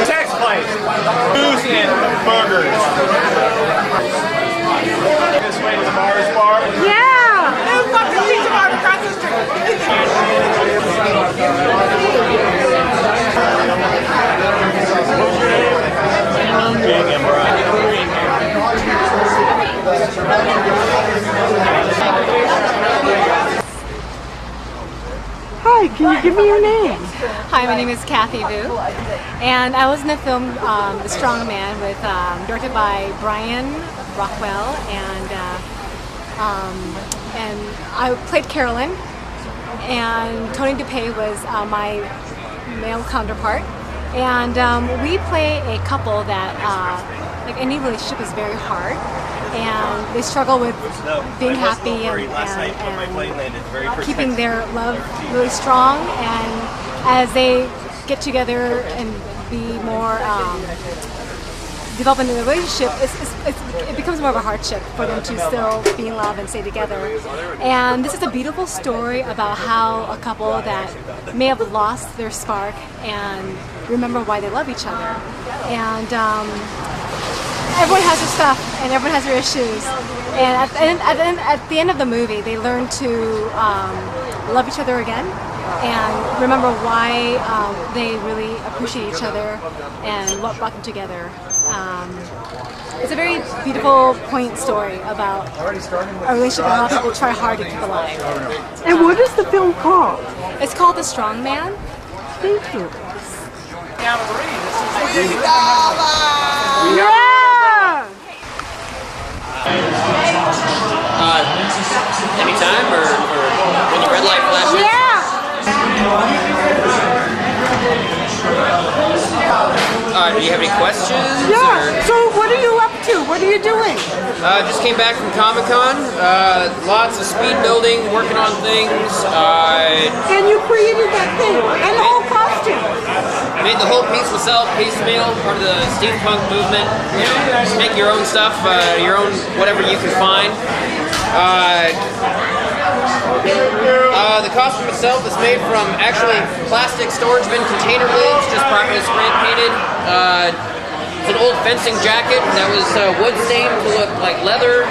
Text place. Booze and burgers. This way to the Mars bar. Yeah! No fucking pizza bar across the street. What's your name? Big and Brian. Hi, can you give me your name? Hi, my name is Kathy Vu, and I was in the film The Strong Man, directed by Brian Rockwell, and I played Carolyn, and Tony DuPay was my male counterpart, and we play a couple that, like any relationship, is very hard, and they struggle with being happy and keeping their love really strong, and as they get together and be more develop into the relationship, it becomes more of a hardship for them to still be in love and stay together. And this is a beautiful story about how a couple that may have lost their spark and remember why they love each other. And everyone has their stuff and everyone has their issues. And at the end of the movie, they learn to love each other again and remember why they really appreciate each other and what brought them together. It's a very beautiful, poignant story about a relationship and how people try hard to keep alive. And what is the film called? It's called The Strong Man. Thank you. Yeah. Anytime or when your red light flashes? Yeah! Do you have any questions? Yeah! So what are you up to? What are you doing? Just came back from Comic-Con. Lots of speed building, working on things. And you created that thing and the whole costume. Made the whole piece myself, piecemeal, part of the steampunk movement. You know, just make your own stuff, your own whatever you can find. The costume itself is made from actually plastic storage bin container lids, just properly spray painted. It's an old fencing jacket that was wood stained to look like leather.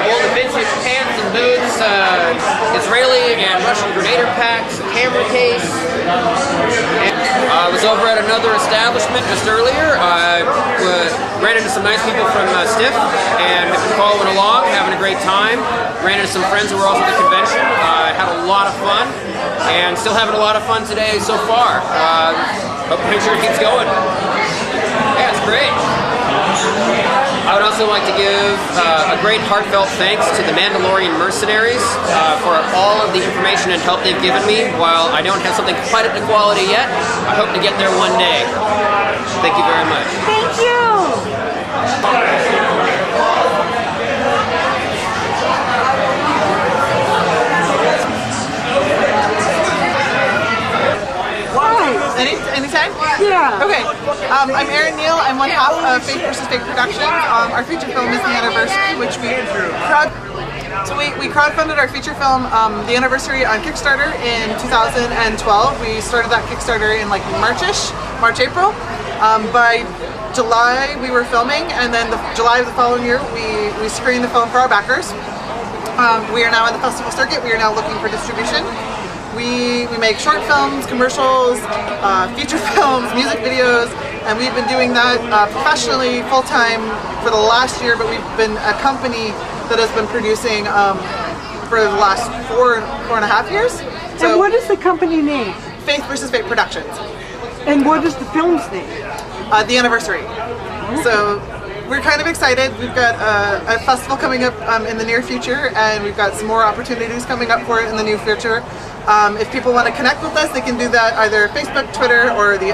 Old vintage pants and boots, Israeli and Russian grenader packs, a camera case. I was over at another establishment just earlier. I ran into some nice people from Stiff and have been following along, having a great time. Ran into some friends who were also at the convention. Had a lot of fun and still having a lot of fun today so far. Hope the picture keeps going. Yeah, it's great. I would also like to give a great heartfelt thanks to the Mandalorian mercenaries for all of the information and help they've given me. While I don't have something quite at the quality yet, I hope to get there one day. Thank you very much. Thank you! Anytime? Yeah. Okay. I'm Erin Neal. I'm one half of Faith vs. Fake Productions. Our feature film is The Anniversary, which we crowdfunded our feature film, The Anniversary, on Kickstarter in 2012. We started that Kickstarter in like March, April. By July we were filming, and then July of the following year we screened the film for our backers. We are now in the festival circuit. We are now looking for distribution. We make short films, commercials, feature films, music videos, and we've been doing that professionally, full-time for the last year, but we've been a company that has been producing for the last four and a half years. So, and what is the company name? Faith vs. Fake Productions. And what is the film's name? The Anniversary. So we're kind of excited. We've got a festival coming up in the near future, and we've got some more opportunities coming up for it in the near future. If people want to connect with us, they can do that either Facebook, Twitter, or the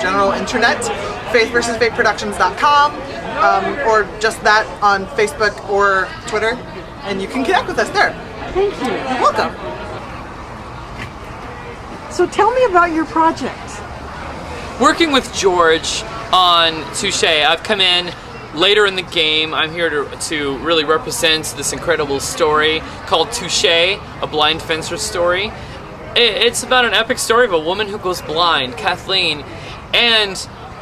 general internet, faithversusfakeproductions.com, or just that on Facebook or Twitter, and you can connect with us there. Thank you. You're welcome. So tell me about your project. Working with George on Touche, I've come in later in the game, I'm here to really represent this incredible story called Touche, a blind fencer story. It's about an epic story of a woman who goes blind, Kathleen, and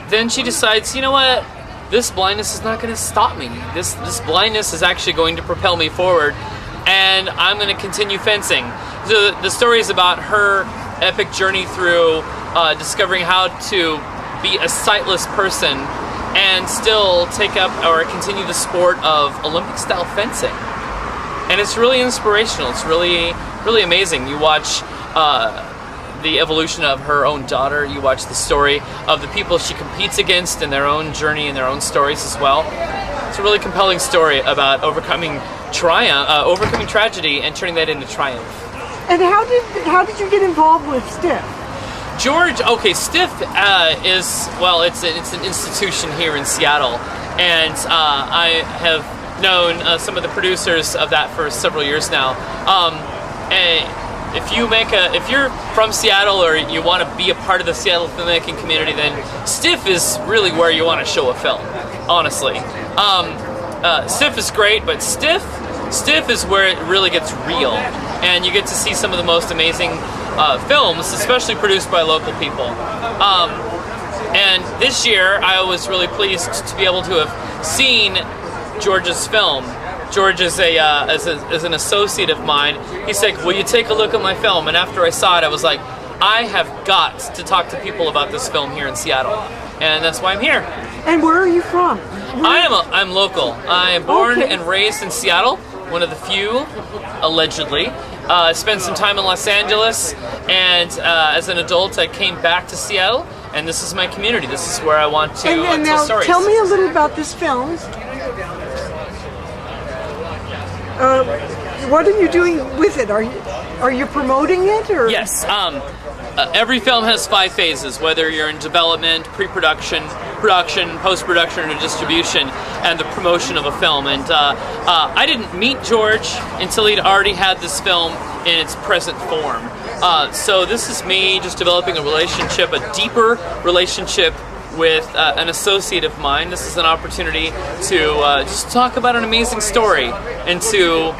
then she decides, you know what, this blindness is not going to stop me. This blindness is actually going to propel me forward, and I'm going to continue fencing. So the story is about her epic journey through discovering how to be a sightless person and still take up or continue the sport of Olympic-style fencing. And it's really inspirational. It's really, really amazing. You watch the evolution of her own daughter. You watch the story of the people she competes against and their own journey and their own stories as well. It's a really compelling story about overcoming tragedy and turning that into triumph. And how did you get involved with Stiff? George, okay, Stiff is, well, it's an institution here in Seattle, and I have known some of the producers of that for several years now. If you're from Seattle or you want to be a part of the Seattle filmmaking community, then Stiff is really where you want to show a film, honestly. Stiff is great, but Stiff is where it really gets real, and you get to see some of the most amazing films, especially produced by local people. And this year, I was really pleased to be able to have seen George's film. George is as an associate of mine. He said, "Will you take a look at my film?" And after I saw it, I was like, I have got to talk to people about this film here in Seattle, and that's why I'm here. And where are you from? I'm local. I am born and raised in Seattle, one of the few, allegedly. Spent some time in Los Angeles, and as an adult, I came back to Seattle, and this is my community. This is where I want to and tell now stories. Tell me a little about this film. What are you doing with it? Are you promoting it, or? Yes. Every film has 5 phases, whether you're in development, pre-production, production, post-production, or distribution, and the promotion of a film. And I didn't meet George until he'd already had this film in its present form. So this is me just developing a relationship, a deeper relationship with an associate of mine. This is an opportunity to just talk about an amazing story and to,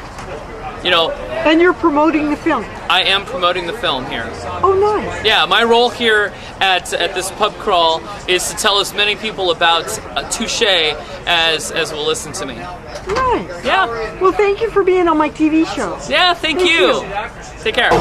you know... And you're promoting the film? I am promoting the film here. Oh, nice. Yeah, my role here at this pub crawl is to tell as many people about Touche as will listen to me. Nice. Yeah. Well, thank you for being on my TV show. Yeah, thank you. Take care.